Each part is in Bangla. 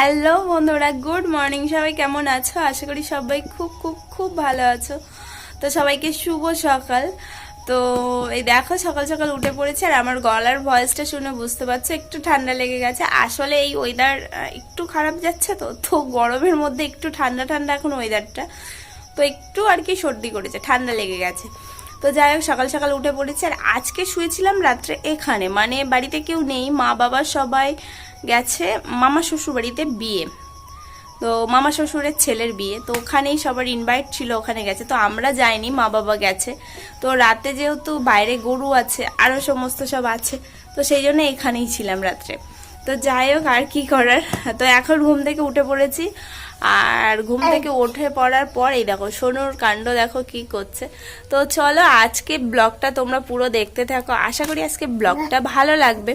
হ্যালো বন্ধুরা, গুড মর্নিং। সবাই কেমন আছো? আশা করি সবাই খুব খুব খুব ভালো আছো। তো সবাইকে শুভ সকাল। তো এই দেখো, সকাল সকাল উঠে পড়েছে, আর আমার গলার ভয়েসটা শুনে বুঝতে পারছো একটু ঠান্ডা লেগে গেছে। আসলে এই ওয়েদার একটু খারাপ যাচ্ছে, তো তো গরমের মধ্যে একটু ঠান্ডা ঠান্ডা এখন ওয়েদারটা, তো একটু আর কি সর্দি করেছে, ঠান্ডা লেগে গেছে। তো যাই হোক, সকাল সকাল উঠে পড়েছি। আর আজকে শুয়েছিলাম রাত্রে এখানে, মানে বাড়িতে কেউ নেই, মা বাবা সবাই গেছে মামা শ্বশুর বাড়িতে বিয়ে। তো মামা শ্বশুরের ছেলের বিয়ে, তো ওখানেই সবার ইনভাইট ছিল, ওখানে গেছে। তো আমরা যাইনি, মা বাবা গেছে। তো রাতে যেহেতু বাইরে গরু আছে, আরও সমস্ত সব আছে, তো সেই জন্য এখানেই ছিলাম রাত্রে। তো যাই হোক, আর কি করার। তো এখন ঘুম থেকে উঠে পড়েছি, আর ঘুম থেকে উঠে পড়ার পর এই দেখো সোনুর কাণ্ড দেখো কি করছে। তো চলো আজকে ব্লগটা তোমরা পুরো দেখতে থাকো, আশা করি আজকে ব্লগটা ভালো লাগবে।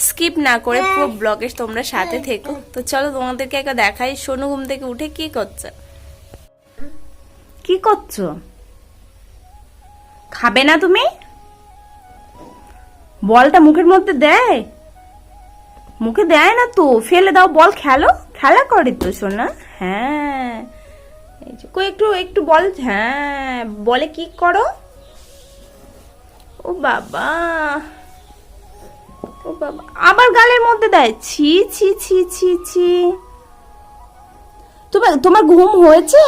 স্কিপ না করে পুরো ব্লগের তোমরা সাথে থেকো। তো চলো তোমাদেরকে একটা দেখাই সোনু ঘুম থেকে উঠে কি করছে। কি করছো? খাবে না তুমি? বলটা মুখের মধ্যে দেয়? মুখে দেয় না তো, ফেলে দাও। বল খেলো, খেলা করে তো সোনা। হ্যাঁ, এই যে কই একটু একটু বল। হ্যাঁ, বলে কি করো। ও বাবা, ও বাবা, আবার গালের মধ্যে দেয়। ছি ছি ছি ছি ছি। তোমার তোমার ঘুম হয়েছে?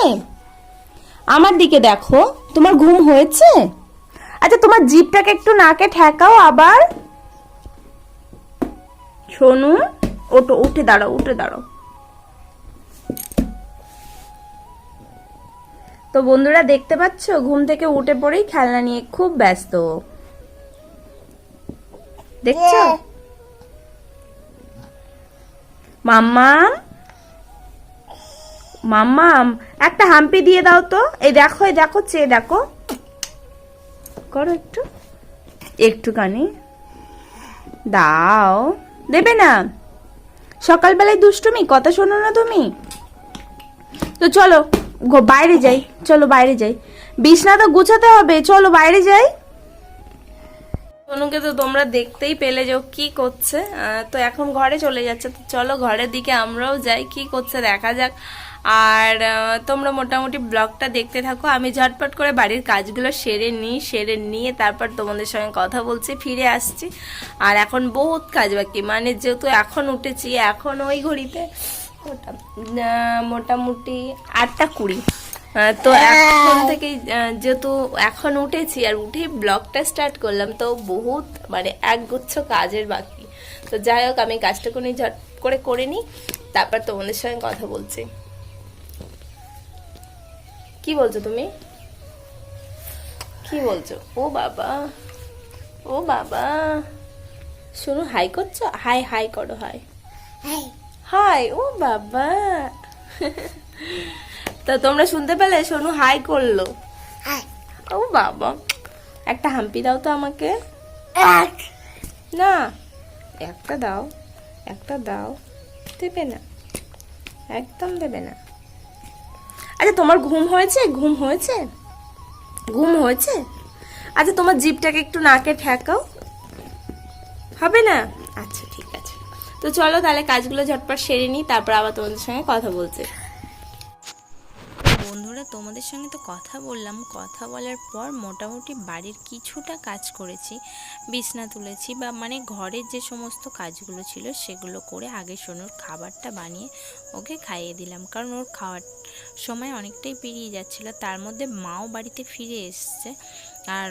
আমার দিকে দেখো, তোমার ঘুম হয়েছে? আচ্ছা, তোমার জিভটাকে একটু নাকে ঠেকাও আবার। শোনো, ওটো, উঠে দাঁড়াও, উঠে দাঁড়াও। তো বন্ধুরা দেখতে পাচ্ছ, ঘুম থেকে উঠে পড়েই খেলনা নিয়ে খুব ব্যস্ত। দেখছো? মাম্মাম, মাম্মাম, একটা হাম্পি দিয়ে দাও তো। এই দেখো, এই দেখো, চেয়ে দেখো, করো একটু, একটুখানি দাও। দেবে না? সকালবেলায় দুষ্টুমি, কথা শোনো না তুমি। তো চলো বাইরে যাই, চলো বাইরে যাই, বিছনা তো গুছাতে হবে, চলো বাইরে যাই। সোনুকে তো তোমরা দেখতেই পেলে যে ও কি করছে। তো এখন ঘরে চলে যাচ্ছে, তো চলো ঘরের দিকে আমরাও যাই, কি করছে দেখা যাক। আর তোমরা মোটামুটি ব্লগটা দেখতে থাকো। আমি ঝটপট করে বাড়ির কাজগুলো সেরে নিই, সেরে নিয়ে তারপর তোমাদের সঙ্গে কথা বলছি, ফিরে আসছি। আর এখন বহুত কাজ বাকি, মানে যেহেতু এখন উঠেছি, এখন ওই ঘড়িতে মোটামুটি 8:20। তো এখন থেকে যেহেতু এখন উঠেছি, আর উঠেই ব্লগটা স্টার্ট করলাম, তো বহুত মানে একগুচ্ছ কাজের বাকি। তো যাই হোক, আমি কাজটা করে ঝট করে নিই, তারপর তোমাদের সঙ্গে কথা বলছি। কি বলছো তুমি? কি বলছো? ও বাবা, ও বাবা, শোনো, হাই করছো? হাই হাই করো, হাই হাই। ও বাবা, তো তোমরা শুনতে পেলে সোনু হাই করলো। ও বাবা, একটা হাম্পি দাও তো আমাকে। না, একটা দাও, একটা দাও। দেবে না, একদম দেবে না। আচ্ছা, তোমার ঘুম হয়েছে? ঘুম হয়েছে? ঘুম হয়েছে? আচ্ছা, তোমার জিভটাকে একটু নাকে ঠেকাও। হবে না? আচ্ছা ঠিক আছে। তো চলো তাহলে কাজগুলো ঝটপট সেরে নিই, তারপর আবার তোমাদের সঙ্গে কথা বলছি। বন্ধুরা, তোমাদের সঙ্গে তো কথা বললাম, কথা বলার পর মোটামুটি বাড়ির কিছুটা কাজ করেছি, বিছনা তুলেছি, বা মানে ঘরের যে সমস্ত কাজগুলো ছিল সেগুলো করে আগে সোনুর খাবারটা বানিয়ে ওকে খাইয়ে দিলাম, কারণ ওর খাওয়ার সময় অনেকটাই পেরিয়ে যাচ্ছিল। তার মধ্যে মাও বাড়িতে ফিরে এসছে। আর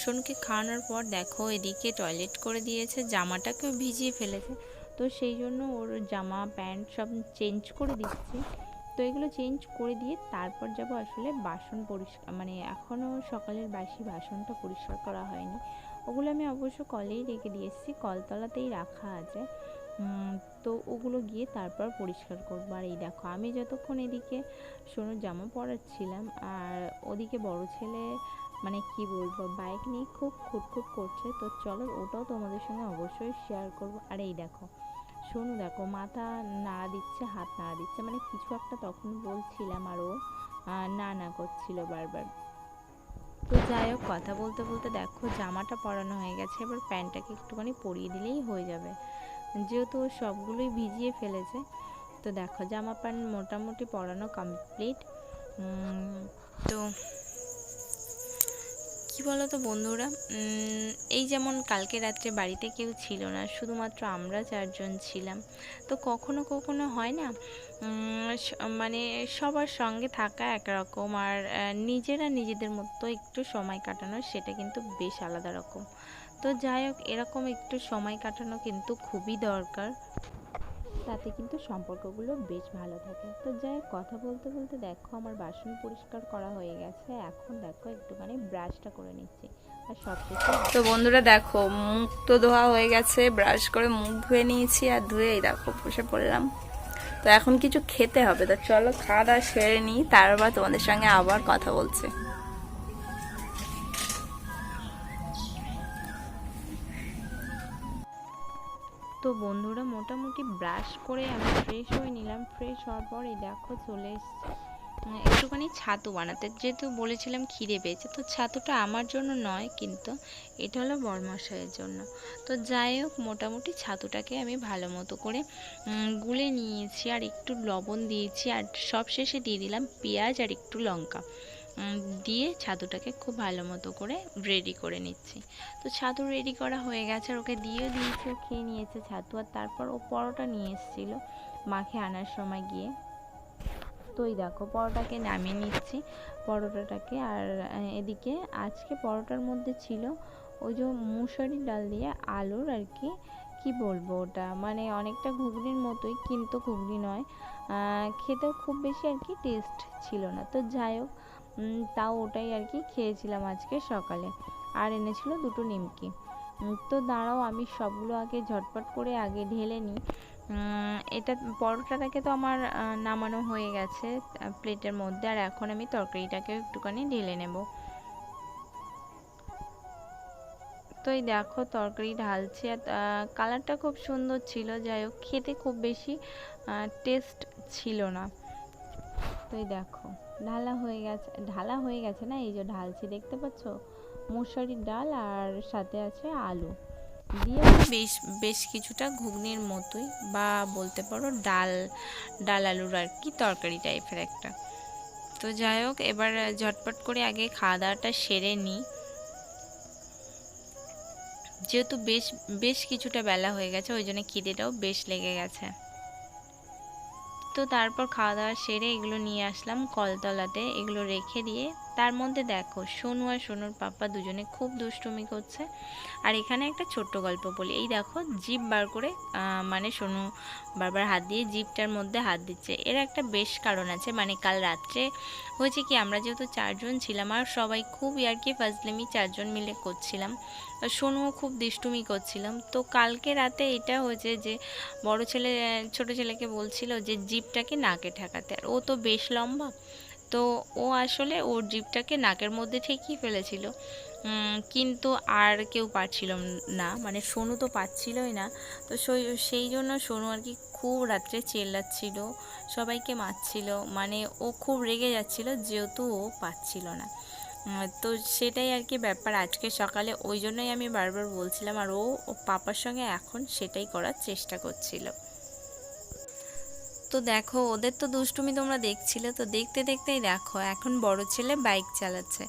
সোনুকে খাওয়ানোর পর দেখো এদিকে টয়লেট করে দিয়েছে, জামাটাকেও ভিজিয়ে ফেলেছে, তো সেই জন্য ওর জামা প্যান্ট সব চেঞ্জ করে দিচ্ছি। তো এগুলো চেঞ্জ করে দিয়ে তারপর যাব আসলে বাসন পরিষ্কার, মানে এখনও সকালের বাসি বাসনটা পরিষ্কার করা হয়নি, ওগুলো আমি অবশ্য কলেই রেখে দিয়ে এসেছি, কলতলাতেই রাখা আছে। তো ওগুলো গিয়ে তারপর পরিষ্কার করবো। আর এই দেখো, আমি যতক্ষণ এদিকে সোনুর জামা পরাচ্ছিলাম, আর ওদিকে বড় ছেলে মানে কি বলবো, বাইক নিয়ে খুব খুঁতখুত করছে। তো চলো ওটাও তোমাদের সঙ্গে অবশ্যই শেয়ার করবো। আর এই দেখো শোনো, দেখো মাথা নাড়া দিচ্ছে, হাত নাড়া দিচ্ছে, মানে কিছু একটা তখন বলছিলাম, আর ও না না করছিল বারবার। তো যাই হোক, কথা বলতে বলতে দেখো জামাটা পরানো হয়ে গেছে, এবার প্যান্টটাকে একটুখানি পরিয়ে দিলেই হয়ে যাবে, যেহেতু ও সবগুলোই ভিজিয়ে ফেলেছে। তো দেখো জামা প্যান্ট মোটামুটি পরানো কমপ্লিট। তো কি বলো তো বন্ধুরা, এই যেমন কালকে রাত্রে বাড়িতে কেউ ছিল না, শুধুমাত্র আমরা চারজন ছিলাম। তো কখনো কখনো হয় না, মানে সবার সঙ্গে থাকা একরকম, আর নিজেরা নিজেদের মতো একটু সময় কাটানো সেটা কিন্তু বেশ আলাদা রকম। তো যাই হোক, এরকম একটু সময় কাটানো কিন্তু খুবই দরকার, তাতে কিন্তু সম্পর্কগুলো বেশ ভালো থাকে। তো যাই হোক, কথা বলতে বলতে দেখো আমার বাসন পরিষ্কার করা হয়ে গেছে। এখন দেখো একটুখানি ব্রাশটা করে নিচ্ছি। আর সবশেষে তো বন্ধুরা দেখো, মুখ তো ধোয়া হয়ে গেছে, ব্রাশ করে মুখ ধুয়ে নিয়েছি, আর ধুয়ে এই দেখো বসে পড়লাম। তো এখন কিছু খেতে হবে, তো চলো খাওয়া দাওয়া সেরে নিই, তারপর তোমাদের সঙ্গে আবার কথা বলছি। তো বন্ধুরা মোটামুটি ব্রাশ করে আমি ফ্রেশ হয়ে নিলাম। ফ্রেশ হওয়ার পর এই দেখো চলে এসেছি একটুখানি ছাতু বানাতে, যেহেতু বলেছিলাম খিদে পেয়েছে। তো ছাতুটা আমার জন্য নয়, কিন্তু এটা হলো বরমশাইয়ের জন্য। তো যাই হোক, মোটামুটি ছাতুটাকে আমি ভালো মতো করে গুলে নিয়েছি, আর একটু লবণ দিয়েছি, আর সবশেষে দিয়ে দিলাম পেঁয়াজ আর একটু লঙ্কা দিয়ে ছাতুটাকে খুব ভালো মতো করে রেডি করে নিচ্ছি। তো ছাতু রেডি করা হয়ে গেছে, আর ওকে দিয়েও দিয়েছি, ও খেয়ে নিয়েছে ছাতু। আর তারপর ও পরোটা নিয়ে এসেছিলো মাকে আনার সময় গিয়ে। তো এই দেখো পরোটাকে নামিয়ে নিচ্ছি পরোটাটাকে। আর এদিকে আজকে পরোটার মধ্যে ছিল ওই যে মুসুরির ডাল দিয়ে আলুর আর কি, কি বলবো ওটা, মানে অনেকটা ঘুগনির মতোই, কিন্তু ঘুগনি নয়। খেতেও খুব বেশি আর কি টেস্ট ছিল না। তো যাই হোক, তাও ওটাই আর কি খেয়েছিলাম আজকে সকালে। আর এনেছিল দুটো নিমকি। তো দাঁড়াও, আমি সবগুলো আগে ঝটপট করে আগে ঢেলে নিই। এটা পরোটাটাকে তো আমার নামানো হয়ে গেছে প্লেটের মধ্যে, আর এখন আমি তরকারিটাকে একটুখানি ঢেলে নেব। তো এই দেখো তরকারি ঢালছি, আর কালারটা খুব সুন্দর ছিল। যাই হোক, খেতে খুব বেশি টেস্ট ছিল না। তো এই দেখো ঢালা হয়ে গেছে না, এই যে ঢালছি, দেখতে পাচ্ছ মুসুরির ডাল আর সাথে আছে আলু দিয়ে বেশ বেশ কিছুটা ঘুগনির মতোই, বা বলতে পারো ডাল ডাল আলুর আর কি তরকারি টাইপের একটা। তো যাই হোক, এবার ঝটপট করে আগে খাওয়া দাওয়াটা সেরে নিই, যেহেতু বেশ বেশ কিছুটা বেলা হয়ে গেছে, ওই জন্য খিদেটাও বেশ লেগে গেছে। তো তারপর খাওয়া দাওয়া সেরে এগুলো নিয়ে আসলাম কলতলাতে, এগুলো রেখে দিয়ে তার মধ্যে দেখো সোনু আর সোনুর পাপা দুজনে খুব দুষ্টুমি করছে। আর এখানে একটা ছোট্ট গল্প বলি, এই দেখো জিভ বার করে মানে সোনু বারবার হাত দিয়ে জিভটার মধ্যে হাত দিচ্ছে। এর একটা বেশ কারণ আছে, মানে কাল রাত্রে হয়েছে কি, আমরা যেহেতু চারজন ছিলাম আর সবাই খুব ইয়ার্কি ফাজলামি চারজন মিলে করছিলাম, সোনুও খুব দুষ্টুমি করছিলাম। তো কালকে রাতে এটা হয়েছে যে বড় ছেলে ছোট ছেলেকে বলছিল যে জিভটাকে নাকে ঠেকাতে, আর ও তো বেশ লম্বা, তো ও আসলে ওর জিভটাকে নাকের মধ্যে ঠেকিয়ে ফেলেছিল। কিন্তু আর কেউ পারছিল না, মানে সোনু তো পারছিলই না। তো সেই জন্য সোনু আর কি খুব রাত্রে চেল্লাচ্ছিল, সবাইকে মারছিল, মানে ও খুব রেগে যাচ্ছিল যেহেতু ও পারছিল না। তো সেটাই আর কি ব্যাপার আজকে সকালে, ওই জন্যই আমি বারবার বলছিলাম, আর ও পাপার সঙ্গে এখন সেটাই করার চেষ্টা করছিল। তো দেখো ওদের তো দুষ্টুমি তোমরা দেখছিলে, তো দেখতে দেখতেই দেখো এখন বড় ছেলে বাইক চালাচ্ছে,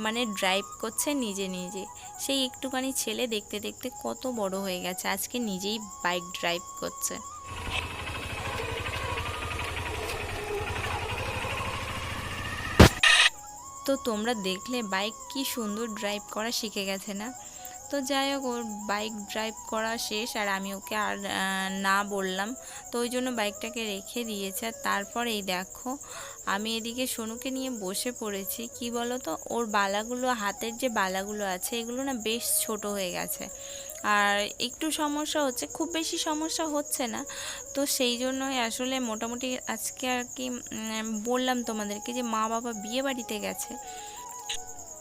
মানে ড্রাইভ করছে নিজে নিজে। সেই একটুখানি ছেলে দেখতে দেখতে কত বড় হয়ে গেছে, আজকে নিজেই বাইক ড্রাইভ করছে। তো তোমরা দেখলে বাইক কি সুন্দর ড্রাইভ করা শিখে গেছে না? তো যাই হোক, ওর বাইক ড্রাইভ করা শেষ, আর আমি ওকে আর না বললাম, তো ওই জন্য বাইকটাকে রেখে দিয়েছে। আর তারপর এই দেখো আমি এদিকে সোনুকে নিয়ে বসে পড়েছি। কি বলো তো, ওর বালাগুলো, হাতের যে বালাগুলো আছে এগুলো না বেশ ছোট হয়ে গেছে, আর একটু সমস্যা হচ্ছে, খুব বেশি সমস্যা হচ্ছে না। তো সেই জন্যই আসলে মোটামুটি আজকে আর কি বললাম তোমাদেরকে যে মা বাবা বিয়ে বাড়িতে গেছে।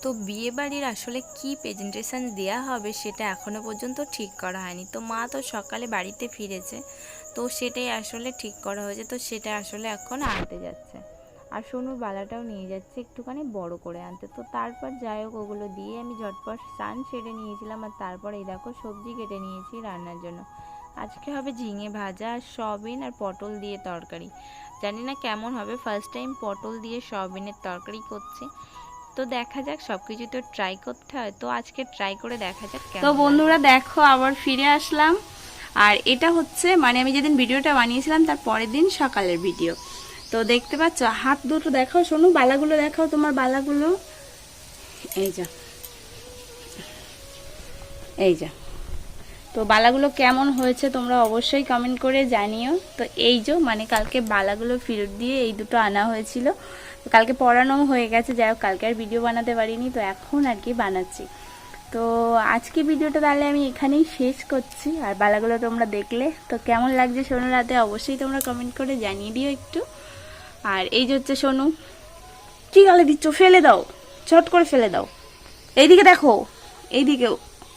তো বিয়েবাড়ির আসলে কি প্রেজেন্টেশন দেয়া হবে সেটা এখনো পর্যন্ত ঠিক করা হয়নি। তো মা তো সকালে বাড়িতে ফিরেছে, তো সেটাই আসলে ঠিক করা হয়েছে। তো সেটা আসলে এখন আনতে যাচ্ছে, আর সোনুর বালাটাও নিয়ে যাচ্ছে একটুখানি বড় করে আনতে। তো তারপর যাই হোক, ওগুলো দিয়ে আমি ঝটপট স্নান সেরে নিয়েছিলাম, আর তারপর এই দেখো সবজি কেটে নিয়েছি রান্নার জন্য। আজকে হবে ঝিঙে ভাজা আর সয়াবিন আর পটল দিয়ে তরকারি। জানি না কেমন হবে, ফার্স্ট টাইম পটল দিয়ে সয়াবিনের তরকারি করছি, তো দেখা যাক। সব কিছু তো ট্রাই করতে হয়, তো আজকে ট্রাই করে দেখা যাক তো কেমন বন্ধুরা দেখো আবার ফিরে আসলাম। আর এটা হচ্ছে মানে আমি যেদিন ভিডিওটা বানিয়েছিলাম তার পরের দিন সকালের ভিডিও। তো দেখতে পাচ্ছ হাত দুটো দেখাও, শোনো বালাগুলো দেখাও, তোমার বালাগুলো এই যা, এই যা। তো বালাগুলো কেমন হয়েছে তোমরা অবশ্যই কমেন্ট করে জানিও। তো এই যে মানে কালকে বালাগুলো ফেরত দিয়ে এই দুটো আনা হয়েছিল, তো কালকে পরানো হয়ে গেছে, যাই হোক কালকে আর ভিডিও বানাতে পারিনি, তো এখন আর কি বানাচ্ছি। তো আজকে ভিডিওটা তাহলে আমি এখানেই শেষ করছি। আর বালাগুলো তোমরা দেখলে তো কেমন লাগছে সোনু রাতে অবশ্যই তোমরা কমেন্ট করে জানিয়ে দিও একটু। আর এই যে হচ্ছে সোনু, কি গালে দিচ্ছ, ফেলে দাও, চট করে ফেলে দাও। এইদিকে দেখো, এইদিকে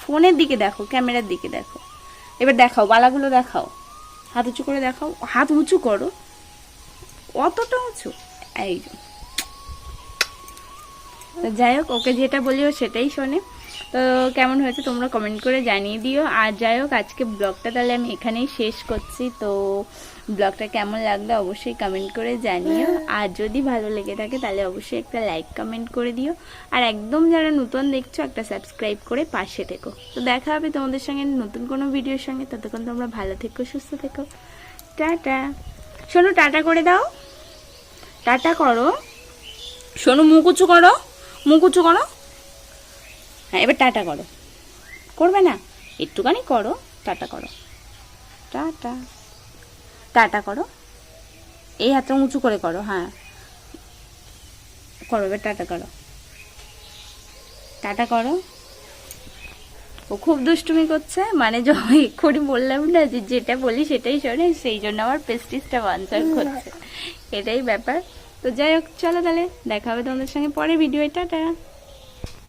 ফোনের দিকে দেখো, ক্যামেরার দিকে দেখো, এবার দেখাও বালাগুলো দেখাও, হাত উঁচু করে দেখাও, হাত উঁচু করো, অতটা উঁচু, এই যে। তো যাই হোক ওকে যেটা বলিও সেটাই শোনে। তো কেমন হয়েছে তোমরা কমেন্ট করে জানিয়ে দিও। আর যাই হোক আজকে ব্লগটা তাহলে আমি এখানেই শেষ করছি। তো ব্লগটা কেমন লাগলো অবশ্যই কমেন্ট করে জানিও। আর যদি ভালো লেগে থাকে তাহলে অবশ্যই একটা লাইক কমেন্ট করে দিও। আর একদম যারা নতুন দেখছো একটা সাবস্ক্রাইব করে পাশে থেকো। তো দেখা হবে তোমাদের সঙ্গে নতুন কোনো ভিডিওর সঙ্গে। ততক্ষণ তোমরা ভালো থেকো, সুস্থ থেকো, টাটা। শোনো টাটা করে দাও, টাটা করো, শোনো মুখ উঁচু করো, মুখ উঁচু করো, হ্যাঁ এবার টাটা করো, করবে না একটুখানি করো, টাটা করো, টাটা, টাটা করো, এই হাতটা উঁচু করে করো, হ্যাঁ করো, এবার টাটা করো, টাটা করো। ও খুব দুষ্টুমি করছে, মানে যখন এক্ষুনি বললাম না যে যেটা বলি সেটাই শোনে, সেই জন্য আমার পেস্টিসটা বানচার করছে, এটাই ব্যাপার। তো যাই হোক চলো তাহলে দেখা হবে তোমাদের সঙ্গে পরে ভিডিও, টাটা।